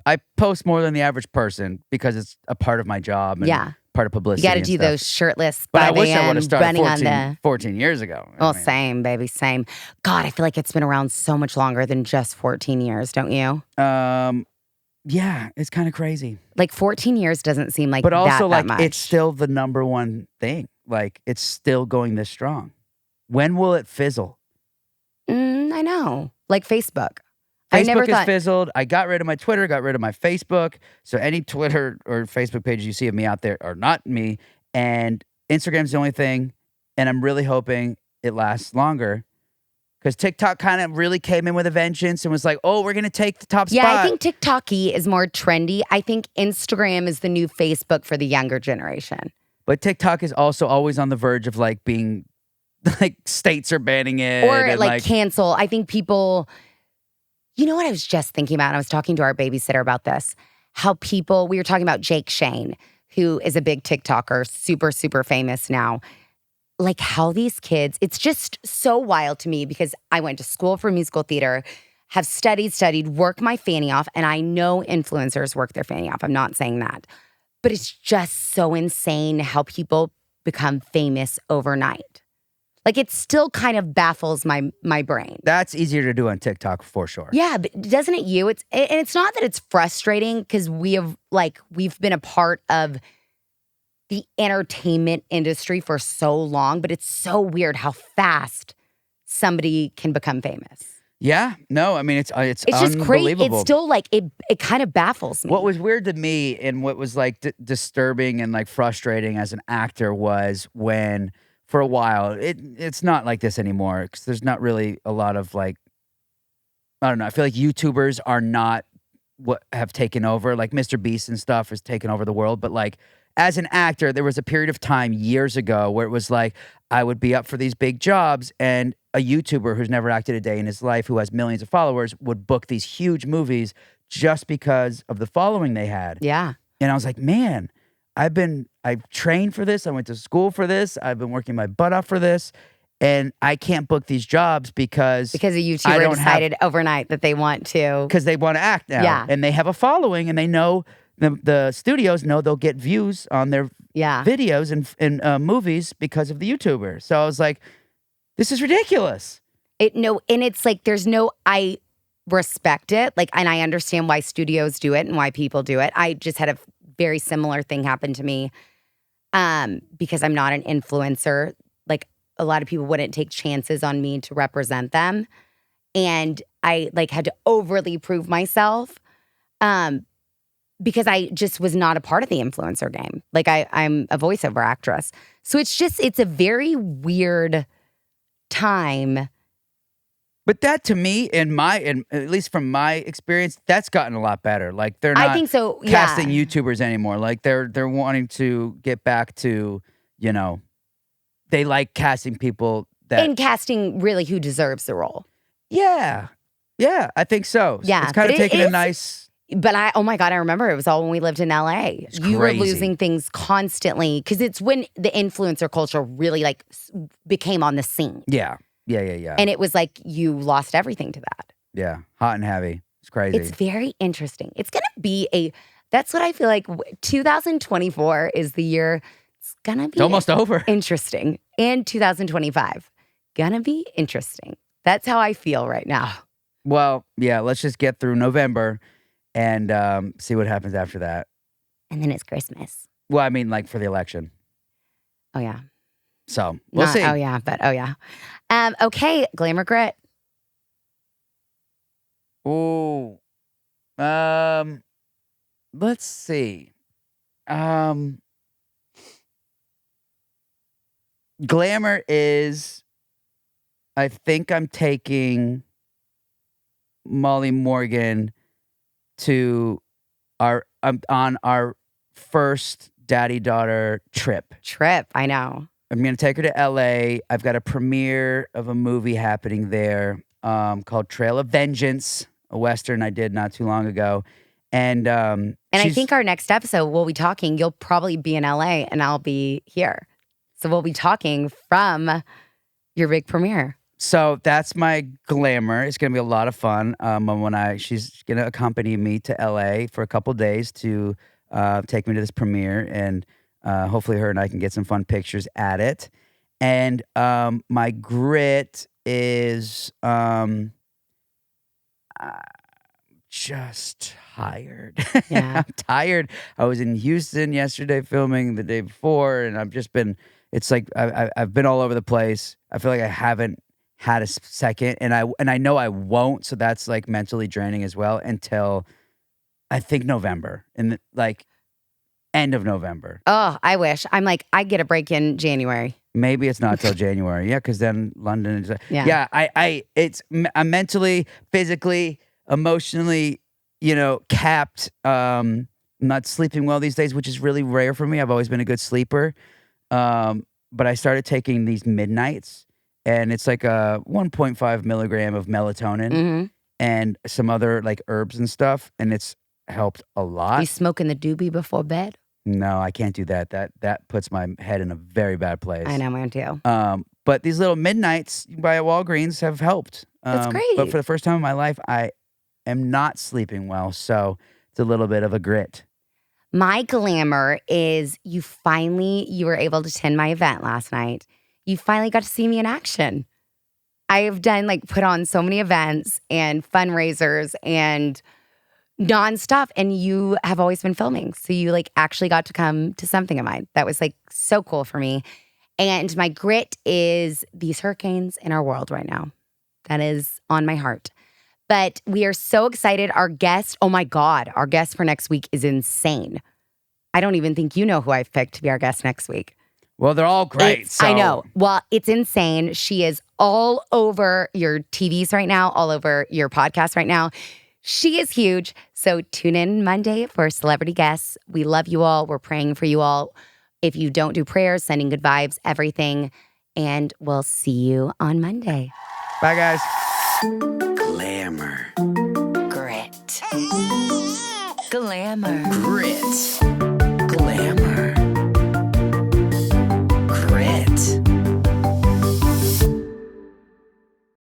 I post more than the average person because it's a part of my job and Yeah. part of You publicity. got to and do stuff. those shirtless But I 5 wish I would a.m. have started running 14, on the. 14 years ago. I Well, mean, same, baby, same. God, I feel like it's been around so much longer than just 14 years, don't you? Yeah, it's kind of crazy. Like 14 years doesn't seem like But also, that like, much. it's still the number one thing. Like, it's still going this strong. When will it fizzle? I know. Like Facebook. I never Facebook has thought. fizzled. I got rid of my Twitter, got rid of my Facebook. So any Twitter or Facebook pages you see of me out there are not me. And Instagram's the only thing. And I'm really hoping it lasts longer. Because TikTok kind of really came in with a vengeance and was like, oh, we're going to take the top spot. Yeah, I think TikTok-y is more trendy. I think Instagram is the new Facebook for the younger generation. But TikTok is also always on the verge of like being, like states are banning it. Or and, like cancel. I think people, you know what I was just thinking about? And I was talking to our babysitter about this. How people, we were talking about Jake Shane, who is a big TikToker, super, super famous now. like how these kids, it's just so wild to me because I went to school for musical theater, have studied, work my fanny off, and I know influencers work their fanny off. I'm not saying that. But it's just so insane how people become famous overnight. Like it still kind of baffles my brain. That's easier to do on TikTok for sure. Yeah, but doesn't it you? And it's not that it's frustrating because we've been a part of the entertainment industry for so long, but it's so weird how fast somebody can become famous. Yeah, no, I mean it's just crazy. unbelievable. It's still like it kind of baffles me. What was weird to me and what was like disturbing and like frustrating as an actor was when for a while it's not like this anymore because there's not really a lot of like I don't know. I feel like YouTubers are not what have taken over. Like Mr. Beast and stuff has taken over the world, but like as an actor, there was a period of time years ago where it was like I would be up for these big jobs and a YouTuber who's never acted a day in his life, who has millions of followers, would book these huge movies just because of the following they had. Yeah. And I was like, man, I've trained for this. I went to school for this. I've been working my butt off for this. And I can't book these jobs because a YouTuber decided overnight that they want to. Because they want to act now. Yeah. And they have a following and they know the studios know they'll get views on their videos and movies because of the YouTuber. So I was like, this is ridiculous. And it's like I respect it. Like, and I understand why studios do it and why people do it. I just had a very similar thing happen to me because I'm not an influencer. Like a lot of people wouldn't take chances on me to represent them. And I like had to overly prove myself because I just was not a part of the influencer game. Like I'm a voiceover actress. So it's a very weird time. But that to me, and at least from my experience, that's gotten a lot better. Like they're not I think so, casting YouTubers anymore. Like they're wanting to get back to, they like casting people and casting really who deserves the role. Yeah. Yeah, I think so. Yeah. It's kind of taking a nice. But oh my God, I remember it was all when we lived in LA. You were crazy. losing things constantly because it's when the influencer culture really like became on the scene. Yeah. Yeah. And it was like you lost everything to that. Yeah. Hot and heavy. It's crazy. It's very interesting. It's going to be that's what I feel like 2024 is the year. It's going to be almost over. Interesting. And 2025. Going to be interesting. That's how I feel right now. Well, yeah, let's just get through November and see what happens after that. And then it's Christmas. Well, I mean, like for the election. Oh, yeah. So we'll see. Oh, yeah. But, oh, yeah. Okay. Glamour Grit. Oh. Let's see. Glamour is, I think I'm taking Molly Morgan on our first daddy-daughter trip. I know. I'm going to take her to LA. I've got a premiere of a movie happening there called Trail of Vengeance, a Western I did not too long ago. And I think our next episode, we'll be talking, you'll probably be in LA and I'll be here. So we'll be talking from your big premiere. So that's my glamour. It's going to be a lot of fun. She's going to accompany me to LA for a couple days to take me to this premiere, and hopefully her and I can get some fun pictures at it. And my grit is just tired. Yeah. I'm tired. I was in Houston yesterday filming the day before, and it's like I've been all over the place. I feel like I haven't had a second, and I know I won't, so that's like mentally draining as well until I think November, and like end of November. Oh, I wish. I'm like, I get a break in January. Maybe it's not till January. Yeah, because then London is. Yeah. I'm mentally, physically, emotionally, capped. I'm not sleeping well these days, which is really rare for me. I've always been a good sleeper. But I started taking these midnights, and it's like a 1.5 milligram of melatonin and some other like herbs and stuff, and it's helped a lot. You smoking the doobie before bed? No, I can't do that. That puts my head in a very bad place. I know, mine too. But these little midnights by Walgreens have helped. That's But great. for the first time in my life, I am not sleeping well, so it's a little bit of a grit. My glamour is you were able to attend my event last night. You finally got to see me in action. I have done put on so many events and fundraisers and nonstop, and you have always been filming. So you actually got to come to something of mine. That was so cool for me. And my grit is these hurricanes in our world right now. That is on my heart. But we are so excited. Our guest, oh my God, our guest for next week is insane. I don't even think you know who I've picked to be our guest next week. Well, they're all great. I know. Well, it's insane. She is all over your TVs right now, all over your podcast right now. She is huge. So tune in Monday for celebrity guests. We love you all. We're praying for you all. If you don't do prayers, sending good vibes, everything. And we'll see you on Monday. Bye, guys. Glamour. Grit. Glamour. Grit.